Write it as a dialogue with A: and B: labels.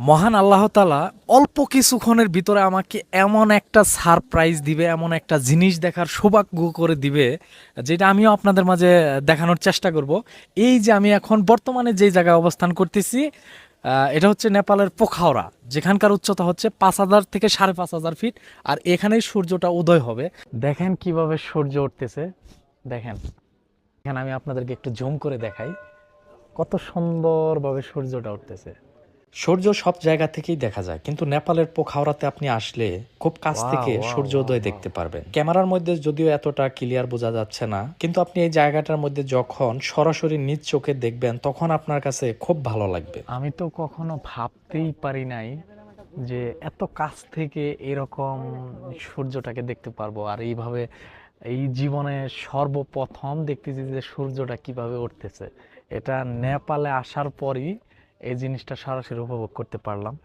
A: মহান আল্লাহ তাআলা অল্প কিছুক্ষণের ভিতরে আমাকে এমন একটা সারপ্রাইজ দিবে, এমন একটা জিনিস দেখার সৌভাগ্য করে দিবে, যেটা আমিও আপনাদের মাঝে দেখানোর চেষ্টা করব। এই যে আমি এখন বর্তমানে যে জায়গায় অবস্থান করতেছি, এটা হচ্ছে নেপালের পোখাওরা, যেখানকার উচ্চতা হচ্ছে 5,000 থেকে 5,500 ফিট। আর এখানেই সূর্যটা উদয় হবে। দেখেন কিভাবে সূর্য উঠতেছে, দেখেন। এখানে আমি আপনাদেরকে একটু জুম করে দেখাই কত সুন্দরভাবে সূর্যটা উঠতেছে। সূর্য সব জায়গা থেকেই দেখা যায়, কিন্তু নেপালের পোখাওরাতে আপনি আসলে খুব কাছ থেকে সূর্যোদয় দেখতে পারবেন। ক্যামেরার মধ্যে যদিও এতটা ক্লিয়ার বোঝা যাচ্ছে না, কিন্তু আপনি এই জায়গাটার মধ্যে যখন সরাসরি নিজ চোখে দেখবেন তখন আপনার কাছে খুব ভালো লাগবে। আমি তো কখনো ভাবতেই পারি নাই যে এত কাছ থেকে এরকম সূর্যটাকে দেখতে পারবো, আর এইভাবে এই জীবনে সর্বপ্রথম দেখতেছি যে সূর্যটা কিভাবে উঠতেছে। এটা নেপালে আসার পরই এই জিনিসটা সরাসরি উপভোগ করতে পারলাম।